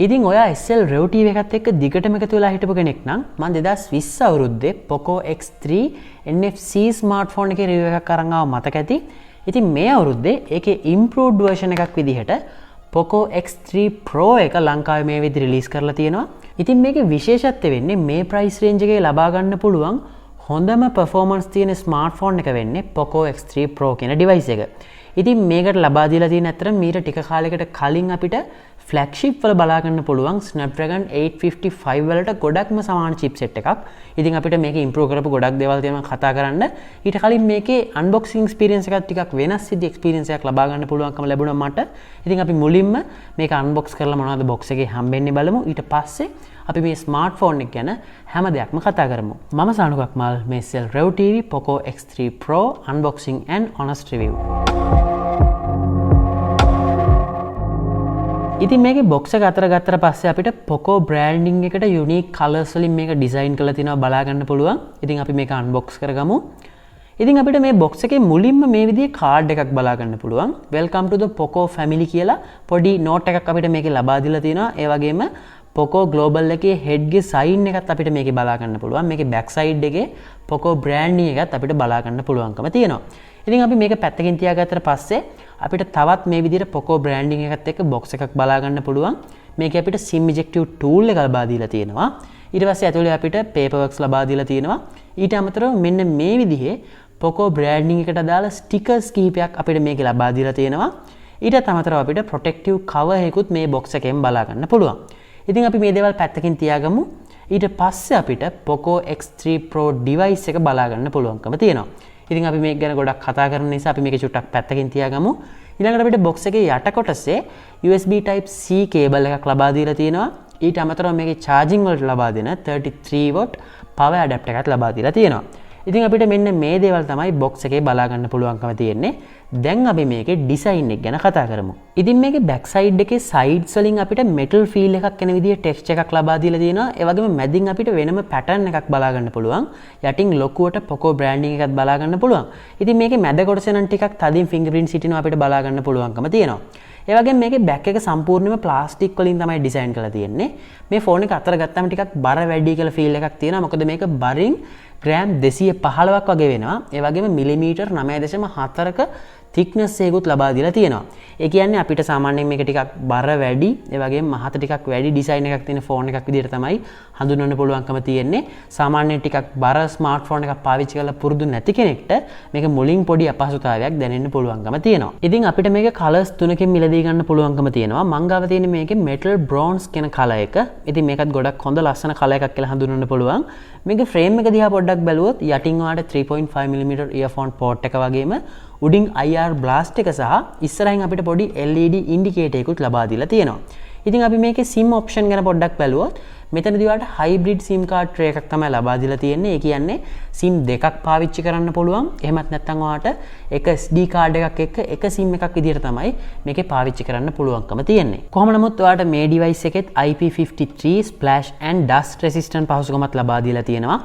ඉතින් ඔයා SL Rev TV එකත් එක්ක දිගටම එකතු වෙලා හිටපු කෙනෙක් නම් මම 2020 අවුරුද්දේ Poco X3 NFC ස්මාර්ට්ෆෝන් එකේ රිවිව් එකක් අරන් ආව මතක ඇති. ඉතින් මේ අවුරුද්දේ ඒකේ improved version එකක් විදිහට Poco X3 Pro එක ලංකාවේ මේ විදිහට රිලීස් කරලා තියෙනවා. ඉතින් මේකේ විශේෂත්වය වෙන්නේ මේ price range එකේ ලබා ගන්න පුළුවන් හොඳම performance තියෙන ස්මාර්ට්ෆෝන් එක වෙන්නේ Poco X3 Pro කියන device එක. ඉතින් මේකට ලබා දීලා තියෙන අතර මීට ටික කාලයකට කලින් අපිට flagship වල බලා ගන්න පුළුවන් Snapdragon 855 වලට ගොඩක්ම සමාන chipset එකක්. ඉතින් අපිට මේක improve කරපු ගොඩක් දේවල් තියෙනවා කතා කරන්න. ඊට කලින් මේකේ unboxing experience එකත් ටිකක් වෙනස් විදි experience එකක් ලබා ගන්න පුළුවන්කම ලැබුණා මට. ඉතින් අපි මුලින්ම මේක unbox කරලා මොනවද box එකේ හම්බෙන්නේ බලමු. ඊට පස්සේ අපි මේ ස්මාර්ට්ෆෝන් එක ගැන හැම දෙයක්ම කතා කරමු. මම සානුකක් මල් මේ SL Rev TV Poco X3 Pro unboxing and honest review. ඉතින් මේකේ box එක අතර ගත්තට පස්සේ අපිට Poco branding එකට unique colors වලින් මේක design කරලා තිනවා බලා ගන්න පුළුවන්. ඉතින් අපි මේක unbox කරගමු. ඉතින් අපිට මේ box එකේ මුලින්ම මේ විදිහේ card එකක් බලා ගන්න පුළුවන්. Welcome to the Poco family කියලා පොඩි note එකක් අපිට මේකේ ලබා දීලා තිනවා. ඒ වගේම Poco Global එකේ head ගේ sign එකත් අපිට මේකේ බලා ගන්න පුළුවන්. මේකේ back side එකේ Poco branding එකත් අපිට බලා ගන්න පුළුවන්කම තියෙනවා. ඉතින් අපි මේක පැත්තකින් තියාගත්තට පස්සේ අපිට තවත් මේ විදිහට Poco branding එකත් එක්ක box එකක් බලා ගන්න පුළුවන්. මේකේ අපිට SIM ejective tool එක ලබා දීලා තියෙනවා. ඊට පස්සේ ඇතුලේ අපිට paperworks ලබා දීලා තියෙනවා. ඊට අමතරව මෙන්න මේ විදිහේ Poco branding එකට අදාළ stickers කිහිපයක් අපිට මේකේ ලබා දීලා තියෙනවා. ඊට අමතරව අපිට protective cover එකකුත් මේ box එකෙන් බලා ගන්න පුළුවන්. ඉතින් අපි මේ දේවල් පැත්තකින් තියාගමු. ඊට පස්සේ අපිට Poco X3 Pro device එක බලා ගන්න පුළුවන්කම තියෙනවා. ඉතින් අපි මේක ගැන ගොඩක් කතා කරන නිසා අපි මේක චුට්ටක් පැත්තකින් තියාගමු. ඊළඟට අපිට box එකේ යට කොටසේ USB type C cable එකක් ලබා දීලා තියෙනවා. ඊට අමතරව මේකේ charging වලට ලබා දෙන 33 watt power adapter එකක් ලබා දීලා තියෙනවා. ඉතින් අපිට මෙන්න මේ දේවල් තමයි box එකේ බලා ගන්න පුළුවන්කම තියෙන්නේ. දැන් අපි මේකේ design එක ගැන කතා කරමු. ඉතින් මේකේ back side එකේ sides වලින් අපිට metal feel එකක් එන විදිහේ texture එකක් ලබා දීලා තියෙනවා. ඒ වගේම මැදින් අපිට වෙනම pattern එකක් බලා ගන්න පුළුවන්. යටින් ලොකුවට Poco branding එකක් බලා ගන්න පුළුවන්. ඉතින් මේකේ මැද කොටසේ නම් ටිකක් තදින් fingerprint සිටිනවා අපිට බලා ගන්න පුළුවන්කම තියෙනවා. ඒ වගේම මේකේ back එක සම්පූර්ණයෙන්ම ප්ලාස්ටික් වලින් තමයි ඩිසයින් කරලා තියෙන්නේ. මේ ෆෝන් එක අතර ගත්තාම ටිකක් බර වැඩි කියලා ෆීල් එකක් තියෙනවා. මොකද මේක බරින් ග්‍රෑම් 215ක් වගේ වෙනවා. ඒ වගේම මිලිමීටර් 9.4ක thickness එකකුත් ලබා දීලා තියෙනවා. ඒ කියන්නේ අපිට සාමාන්‍යයෙන් මේක ටිකක් බර වැඩි, ඒ වගේම මහත ටිකක් වැඩි ඩිසයින් එකක් තියෙන ෆෝන් එකක් විදිහට තමයි හඳුන්වන්න පුළුවන්කම තියෙන්නේ. සාමාන්‍යයෙන් ටිකක් බර ස්මාර්ට්ෆෝන් එකක් පාවිච්චි කරලා පුරුදු නැති කෙනෙක්ට මේක මුලින් පොඩි අපහසුතාවයක් දැනෙන්න පුළුවන්කම තියෙනවා. ඉතින් අපිට මේක කලර්ස් තුනකින් මිලදී ගන්න පුළුවන්කම තියෙනවා. මං ගාව තියෙන මේකේ metal bronze කියන කලර් එක. ඉතින් මේකත් ගොඩක් හොඳ ලස්සන කලර් එකක් කියලා හඳුන්වන්න පුළුවන්. මේකේ ෆ්‍රේම් එක දිහා පොඩ්ඩක් බැලුවොත් යටින් ඔයාලට 3.5 mm earphone port එක වගේම උඩින් IR blast එක සහ ඉස්සරහින් අපිට පොඩි LED indicator එකකුත් ලබා දීලා තියෙනවා. ඉතින් අපි මේකේ SIM option ගැන පොඩ්ඩක් බැලුවොත් මෙතනදී ඔයාලට hybrid SIM card tray එකක් තමයි ලබා දීලා තියෙන්නේ. ඒ කියන්නේ SIM දෙකක් පාවිච්චි කරන්න පුළුවන්. එහෙමත් නැත්නම් ඔයාලට එක SD card එකක් එක්ක එක SIM එකක් විදිහට තමයි මේකේ පාවිච්චි කරන්න පුළුවන්කම තියෙන්නේ. කොහොම නමුත් ඔයාලට මේ device එකෙත් IP53 splash and dust resistant පහසුකමක් ලබා දීලා තියෙනවා.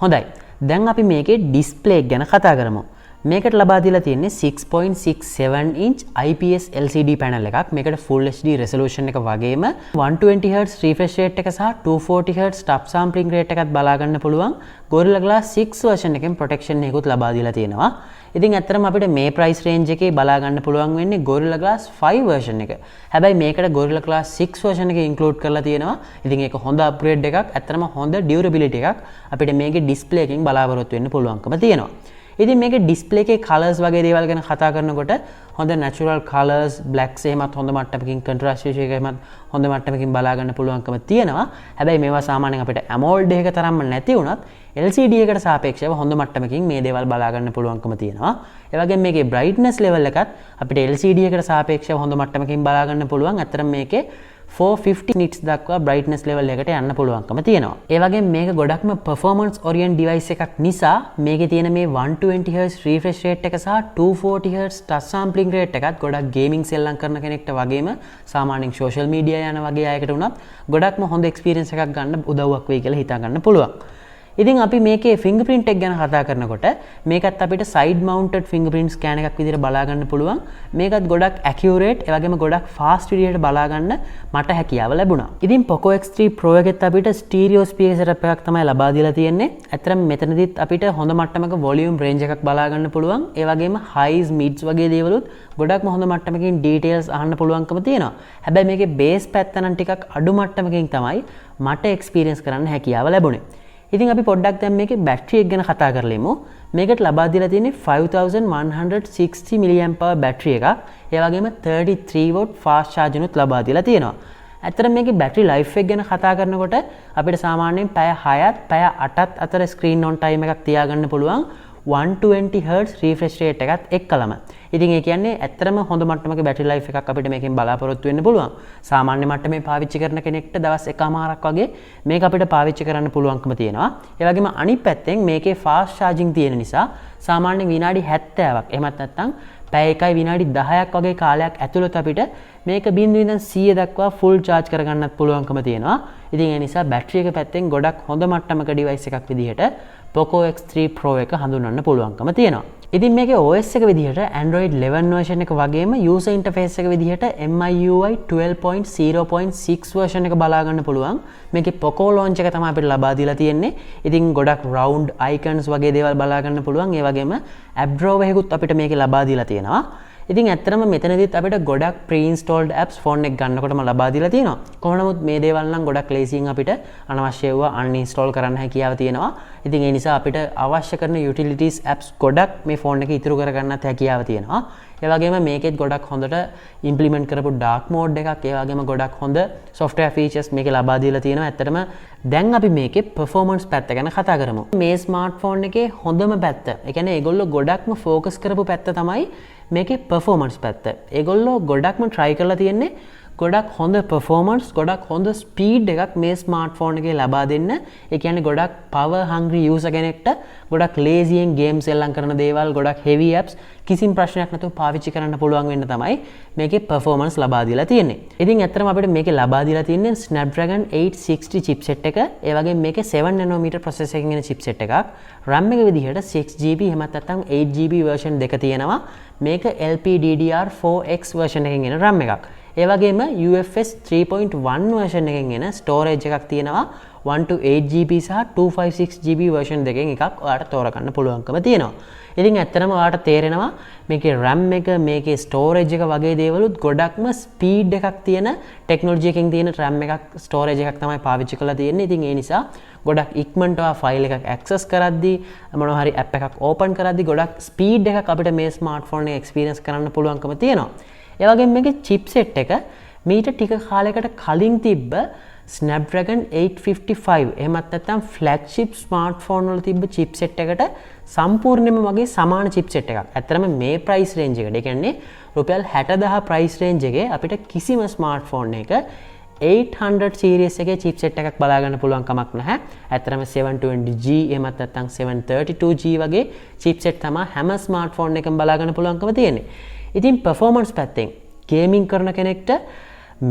හොඳයි. දැන් අපි මේකේ display ගැන කතා කරමු. මේකට ලබා දීලා තියෙන්නේ 6.67 inch IPS LCD panel එකක්. මේකට full HD resolution එක වගේම 120 Hz refresh rate එක සහ 240 Hz touch sampling rate එකත් බලා ගන්න පුළුවන්. Gorilla Glass 6 version එකෙන් protection එකකුත් ලබා දීලා තියෙනවා. ඉතින් ඇත්තටම අපිට මේ price range එකේ බලා ගන්න පුළුවන් වෙන්නේ Gorilla Glass 5 version එක. හැබැයි මේකට Gorilla Glass 6 version එක include කරලා තියෙනවා. ඉතින් ඒක හොඳ upgrade එකක්. ඇත්තටම හොඳ durability එකක් අපිට මේකේ display එකෙන් බලාපොරොත්තු වෙන්න පුළුවන්කම තියෙනවා. ඉතින් මේකේ display එකේ colors වගේ දේවල් ගැන කතා කරනකොට හොඳ natural colors blacks එහෙමත් හොඳ මට්ටමකින් contrast ratio එක එහෙමත් හොඳ මට්ටමකින් බලා ගන්න පුළුවන්කම තියෙනවා. හැබැයි මේවා සාමාන්‍යයෙන් අපිට AMOLED එකක තරම්ම නැති වුණත් LCD එකට සාපේක්ෂව හොඳ මට්ටමකින් මේ දේවල් බලා ගන්න පුළුවන්කම තියෙනවා. ඒ වගේම මේකේ brightness level එකත් අපිට LCD එකට සාපේක්ෂව හොඳ මට්ටමකින් බලා ගන්න පුළුවන්. අතරම මේකේ 450 nits දක්වා brightness level එකට යන්න පුළුවන්කම තියෙනවා. ඒ වගේම මේක ගොඩක්ම performance orient device එකක් නිසා මේකේ තියෙන මේ 120 Hz refresh rate එක සහ 240 Hz touch sampling rate එකත් ගොඩක් gaming සෙල්ලම් කරන කෙනෙක්ට වගේම සාමාන්‍යයෙන් social media යන වගේ අයකට උනත් ගොඩක්ම හොඳ experience එකක් ගන්න උදව්වක් වෙයි කියලා හිතා ගන්න පුළුවන්. ඉතින් අපි මේකේ fingerprint එක ගැන කතා කරනකොට මේකත් අපිට side mounted fingerprint scan එකක් විදිහට බලා ගන්න පුළුවන්. මේකත් ගොඩක් accurate ඒ වගේම ගොඩක් fast විදිහට බලා ගන්න මට හැකියාව ලැබුණා. ඉතින් Poco X3 Pro එකෙත් අපිට stereo speaker setup එකක් තමයි ලබා දීලා තියෙන්නේ. ඇත්තටම මෙතනදිත් අපිට හොඳ මට්ටමක volume range එකක් බලා ගන්න පුළුවන්. ඒ වගේම highs mids වගේ දේවලුත් ගොඩක්ම හොඳ මට්ටමකින් details අහන්න පුළුවන්කම තියෙනවා. හැබැයි මේකේ bass පැත්ත නම් ටිකක් අඩු මට්ටමකින් තමයි මට experience කරන්න හැකියාව ලැබුණේ. ඉතින් අපි පොඩ්ඩක් දැන් මේකේ බැටරි එක ගැන කතා කරලෙමු. මේකට ලබා දීලා තියෙන්නේ 5160 mAh බැටරි එකක්. ඒ වගේම 33 watt fast charge උත් ලබා දීලා තියෙනවා. ඇත්තට මේකේ බැටරි ලයිෆ් එක ගැන කතා කරනකොට අපිට සාමාන්‍යයෙන් පැය 6ත් පැය 8ත් අතර ස්ක්‍රීන් ඔන් ටයිම් එකක් තියාගන්න පුළුවන් 120 Hz refresh rate එකත් එක්කලම. ඉතින් ඒ කියන්නේ ඇත්තටම හොඳ මට්ටමක බැටරි ලයිෆ් එකක් අපිට මේකෙන් බලාපොරොත්තු වෙන්න පුළුවන්. සාමාන්‍ය මට්ටමේ පාවිච්චි කරන කෙනෙක්ට දවස් එකමාරක් වගේ මේක අපිට පාවිච්චි කරන්න පුළුවන්කම තියෙනවා. ඒ වගේම අනිත් පැත්තෙන් මේකේ fast charging තියෙන නිසා සාමාන්‍යයෙන් විනාඩි 70ක් එහෙමත් නැත්නම් පැය එකයි විනාඩි 10ක් වගේ කාලයක් ඇතුළත අපිට මේක 0 ඉඳන් 100 දක්වා full charge කරගන්නත් පුළුවන්කම තියෙනවා. ඉතින් ඒ නිසා බැටරි එක පැත්තෙන් ගොඩක් හොඳ මට්ටමක device එකක් විදිහට Poco X3 Pro එක හඳුන්වන්න පුළුවන්කම තියෙනවා. ඉතින් මේකේ OS එක විදිහට Android 11 version එක වගේම user interface එක විදිහට MIUI 12.0.6 version එක බලා ගන්න පුළුවන්. මේකේ Poco launch එක තමයි අපිට ලබා දීලා තියෙන්නේ. ඉතින් ගොඩක් round icons වගේ දේවල් බලා ගන්න පුළුවන්. ඒ වගේම app drawer එකකුත් අපිට මේකේ ලබා දීලා තියෙනවා. ඉතින් ඇත්තටම මෙතනදිත් අපිට ගොඩක් pre-installed apps phone එක ගන්නකොටම ලබා දීලා තියෙනවා. කොහොම නමුත් මේ දේවල් නම් ගොඩක් ලේසියෙන් අපිට අනවශ්‍ය ඒවා uninstall කරන්න හැකියාව තියෙනවා. ඉතින් ඒ නිසා අපිට අවශ්‍ය කරන utilities apps ගොඩක් මේ phone එකේ ඉතුරු කරගන්නත් හැකියාව තියෙනවා. ඒ වගේම මේකෙත් ගොඩක් හොඳට implement කරපු dark mode එකක් ඒ වගේම ගොඩක් හොඳ software features මේකේ ලබා දීලා තියෙනවා. ඇත්තටම දැන් අපි මේකේ performance පැත්ත ගැන කතා කරමු. මේ smartphone එකේ හොඳම පැත්ත, ඒ කියන්නේ ඒගොල්ලෝ ගොඩක්ම focus කරපු පැත්ත තමයි මේකේ performance පැත්ත. ඒගොල්ලෝ ගොඩක්ම try කරලා තියෙන්නේ ගොඩක් හොඳ performance, ගොඩක් හොඳ speed එකක් මේ smartphone එකේ ලබා දෙන්න. ඒ කියන්නේ ගොඩක් power hungry user කෙනෙක්ට ගොඩක් lazyයෙන් games එල්ලම් කරන දේවල්, ගොඩක් heavy apps කිසිම ප්‍රශ්නයක් නැතුව පාවිච්චි කරන්න පුළුවන් වෙන්න තමයි මේකේ performance ලබා දීලා තියෙන්නේ. ඉතින් ඇත්තටම අපිට මේකේ ලබා දීලා තියෙන්නේ Snapdragon 860 chipset එක. ඒ වගේම මේකේ 7 nanometer processor එකකින් එන chipset එකක්. RAM එක විදිහට 6GB එහෙමත් නැත්නම් 8GB version දෙක තියෙනවා. මේක LPDDR4X version එකකින් එන RAM එකක්. ඒ වගේම UFS 3.1 version එකකින් එන storage එකක් තියෙනවා. 128GB සහ 256GB version දෙකෙන් එකක් ඔයාලට තෝරගන්න පුළුවන්කම තියෙනවා. ඉතින් ඇත්තටම ඔයාලට තේරෙනවා මේකේ RAM එක, මේකේ storage එක වගේ දේවලුත් ගොඩක්ම speed එකක් තියෙන technology එකකින් තියෙන RAM එකක්, storage එකක් තමයි පාවිච්චි කරලා තියෙන්නේ. ඉතින් ඒ නිසා ගොඩක් ඉක්මනට ඔයා file එකක් access කරද්දී, මොනවා හරි app එකක් open කරද්දී ගොඩක් speed එකක් අපිට මේ smartphone එක experience කරන්න පුළුවන්කම තියෙනවා. ඒ වගේම මේකේ chipset එක මීට ටික කාලයකට කලින් තිබ්බ Snapdragon 855 එහෙමත් නැත්නම් flagship smartphone වල තිබ්බ chipset එකට සම්පූර්ණයෙන්ම වගේ සමාන chipset එකක්. ඇත්තටම මේ price range එකට, ඒ කියන්නේ රුපියල් 60000 price range එකේ අපිට කිසිම smartphone එක 800 series එකේ chipset එකක් බලා ගන්න පුළුවන් කමක් නැහැ. ඇත්තටම 720G එහෙමත් නැත්නම් 732G වගේ chipset තමයි හැම smartphone එකකම බලා ගන්න පුළුවන්කම තියෙන්නේ. ඉතින් performance පැත්තෙන් gaming කරන කෙනෙක්ට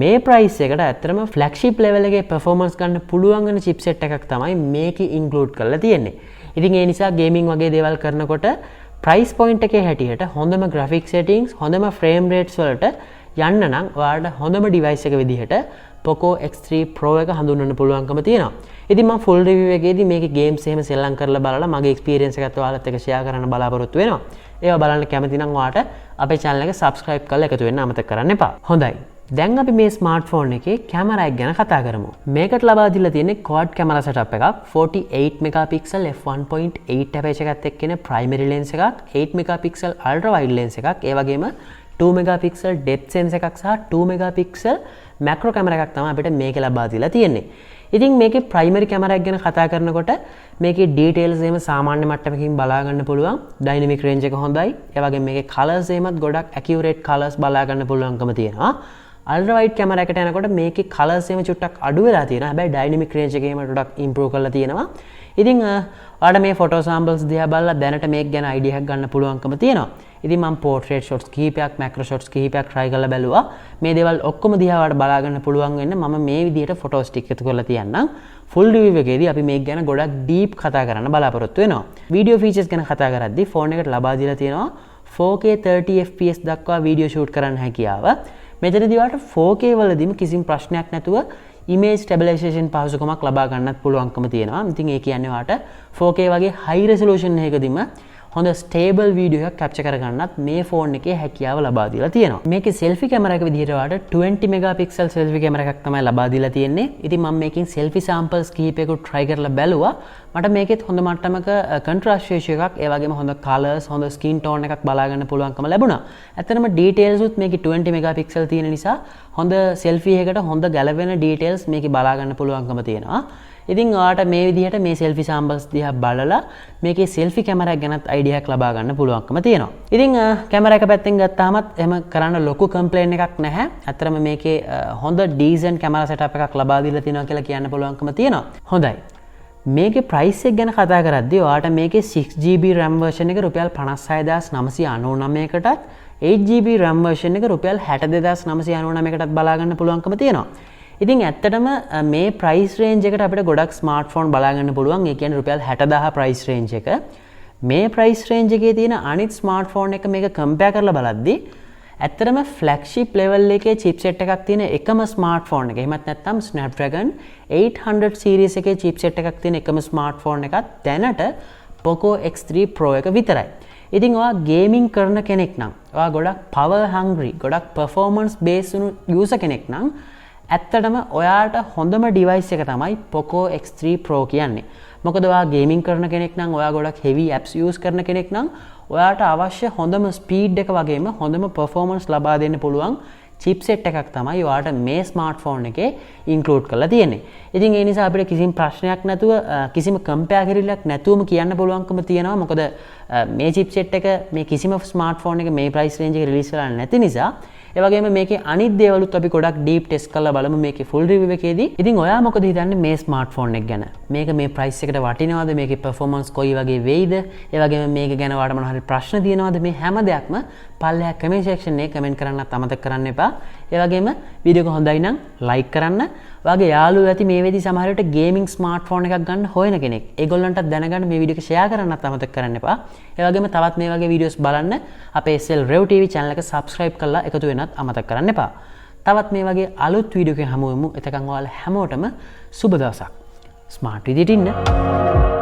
මේ price එකට ඇත්තටම flagship level එකේ performance ගන්න පුළුවන් වෙන chipset එකක් තමයි මේකේ include කරලා තියෙන්නේ. ඉතින් ඒ නිසා gaming වගේ දේවල් කරනකොට price point එකේ හැටියට හොඳම graphic settings, හොඳම frame rates වලට යන්න නම් ඔයාලට හොඳම device එක විදිහට Poco X3 Pro එක හඳුන්වන්න පුළුවන්කම තියෙනවා. ඉතින් මම full review එකේදී මේකේ games එහෙම සෙල්ලම් කරලා බලලා මගේ experience එකත් ඔයාලත් එක්ක share කරන්න බලාපොරොත්තු වෙනවා. ඒවා බලන්න කැමති නම් ඔයාලට අපේ channel එක subscribe කරලා එකතු වෙන්න අමතක කරන්න එපා. හොඳයි. දැන් අපි මේ smartphone එකේ camera එක ගැන කතා කරමු. මේකට ලබා දීලා තියෙන්නේ quad camera setup එකක්, 48 megapixel f1.8 aperture එකත් එක්ක එන primary lens එකක්, 8 megapixel ultra wide lens එකක්, ඒ වගේම 2 megapixel depth sensor එකක් සහ 2 megapixel macro camera එකක් තමයි අපිට මේකේ ලබා දීලා තියෙන්නේ. ඉතින් මේකේ primary camera එක ගැන කතා කරනකොට මේකේ details එහෙම සාමාන්‍ය මට්ටමකින් බලා ගන්න පුළුවන්. dynamic range එක හොඳයි. ඒ වගේම මේකේ colors එහෙමත් ගොඩක් accurate colors බලා ගන්න පුළුවන්කම තියෙනවා. අල්ට්‍රා වයිඩ් කැමරා එකට යනකොට මේකේ කලර්ස් එහෙම චුට්ටක් අඩු වෙලා තියෙනවා. හැබැයි ඩයිනමික් රේන්ජ් එකේම ටොඩක් ඉම්ප්‍රූව් කරලා තියෙනවා. ඉතින් ඔයාලට මේ ෆොටෝ සැම්පල්ස් දිහා බලලා දැනට මේක ගැන අයිඩියා එකක් ගන්න පුළුවන්කම තියෙනවා. ඉතින් මම පෝර්ට්‍රේට් ෂොට්ස් කිහිපයක් මැක්‍රෝ ෂොට්ස් කිහිපයක් try කරලා බැලුවා. මේ දේවල් ඔක්කොම දිහා ඔයාලට බලා ගන්න පුළුවන් වෙන්න මම මේ විදිහට ෆොටෝස් ටික එකතු කරලා තියන්නම්. ෆුල් රිවිව් එකේදී අපි මේක ගැන ගොඩක් ඩීප් කතා කරන්න බලාපොරොත්තු වෙනවා. වීඩියෝ ෆීචර්ස් ගැන කතා කරද්දී ෆෝන් එකට ලබා දීලා තියෙනවා 4K 30 fps දක්වා වීඩියෝ ෂූට් කරන්න හැකියාව. මෙතනදී ඔයාලට 4K වලදීම කිසිම ප්‍රශ්නයක් නැතුව image stabilization පහසුකමක් ලබා ගන්නත් පුළුවන්කම තියෙනවා. ඉතින් ඒ කියන්නේ ඔයාලට 4K වගේ high resolution එකකදීම හොඳ ස්ටේබල් වීඩියෝ එකක් කැප්චර් කරගන්නත් මේ ෆෝන් එකේ හැකියාව ලබා දීලා තියෙනවා. මේකේ selfie camera එක විදිහට ඔයාලට 20 megapixel selfie camera එකක් තමයි ලබා දීලා තියෙන්නේ. ඉතින් මම මේකෙන් selfie samples කිහිපයකට try කරලා බැලුවා. මට මේකෙත් හොඳ මට්ටමක contrast ratio එකක්, ඒ වගේම හොඳ colors, හොඳ skin tone එකක් බලා ගන්න පුළුවන්කම ලැබුණා. ඇත්තටම details උත් මේකේ 20 megapixel තියෙන නිසා හොඳ selfie එකකට හොඳ ගැලපෙන details මේකේ බලා ගන්න පුළුවන්කම තියෙනවා. ඉතින් ඔයාලට මේ විදිහට මේ selfie samples දිහා බලලා මේකේ selfie camera එක ගැනත් idea එකක් ලබා ගන්න පුළුවන්කම තියෙනවා. ඉතින් camera එක පැත්තෙන් ගත්තාමත් එහෙම කරන්න ලොකු complaint එකක් නැහැ. ඇත්තටම මේකේ හොඳ decent camera setup එකක් ලබා දීලා තියෙනවා කියලා කියන්න පුළුවන්කම තියෙනවා. හොඳයි. මේකේ price එක ගැන කතා කරද්දී ඔයාලට මේකේ 6GB RAM version එක රුපියල් 56999කටත් 8GB RAM version එක රුපියල් 62999කටත් බලා ගන්න පුළුවන්කම තියෙනවා. ඉතින් ඇත්තටම මේ price range එකට අපිට ගොඩක් smartphone බලා ගන්න පුළුවන්. ඒ කියන්නේ රුපියල් 60000 price range එක. මේ price range එකේ තියෙන අනිත් smartphone එක මේක compare කරලා බලද්දී ඇත්තටම flagship level එකේ chipset එකක් තියෙන එකම smartphone එක. එහෙමත් නැත්නම් Snapdragon 800 series එකේ chipset එකක් තියෙන එකම smartphone එකක් දැනට Poco X3 Pro එක විතරයි. ඉතින් ඔයා gaming කරන කෙනෙක් නම්, ඔයා ගොඩක් power hungry, ගොඩක් performance based user කෙනෙක් නම් ඇත්තටම ඔයාට හොඳම ඩිවයිස් එක තමයි Poco X3 Pro කියන්නේ. මොකද ඔයා ගේමින් කරන කෙනෙක් නම්, ඔයා ගොඩක් heavy apps use කරන කෙනෙක් නම් ඔයාට අවශ්‍ය හොඳම ස්පීඩ් එක වගේම හොඳම performance ලබා දෙන්න පුළුවන් chipset එකක් තමයි ඔයාට මේ smartphone එකේ include කරලා තියෙන්නේ. ඉතින් ඒ නිසා අපිට කිසිම ප්‍රශ්නයක් නැතුව කිසිම compare කිරීමක් නැතුවම කියන්න පුළුවන්කම තියෙනවා. මොකද මේ chipset එක මේ කිසිම smartphone එක මේ price range එකේ release කරලා නැති නිසා. ඒ වගේම මේකේ අනිත් දේවලුත් අපි ගොඩක් deep test කරලා බලමු මේකේ full review එකේදී. ඉතින් ඔයා මොකද හිතන්නේ මේ smartphone එක ගැන? මේක මේ price එකට වටිනවද? මේකේ performance කොයි වගේ වෙයිද? ඒ වගේම මේක ගැන ඔයාලට මොන හරි ප්‍රශ්න තියෙනවද? මේ හැම දෙයක්ම පල්ලෙහා comment section එකේ comment කරන්නත් අමතක කරන්න එපා. ඒ වගේම වීඩියෝ එක හොඳයි නම් like කරන්න. ඔයාගේ යාළුවෝ ඇති මේ වෙලෙදි සමහර විට gaming smartphone එකක් ගන්න හොයන කෙනෙක්. ඒගොල්ලන්ටත් දැනගන්න මේ වීඩියෝ එක share කරන්නත් අමතක කරන්න එපා. ඒ වගේම තවත් මේ වගේ වීඩියෝස් බලන්න අපේ SL Rev TV channel එක subscribe කරලා එකතු වෙන්නත් අමතක කරන්න එපා. තවත් මේ වගේ අලුත් වීඩියෝ එකකින් හමු වෙමු. එතකන් ඔයාලා හැමෝටම සුබ දවසක්. ස්මාර්ට් විදියට ඉන්න.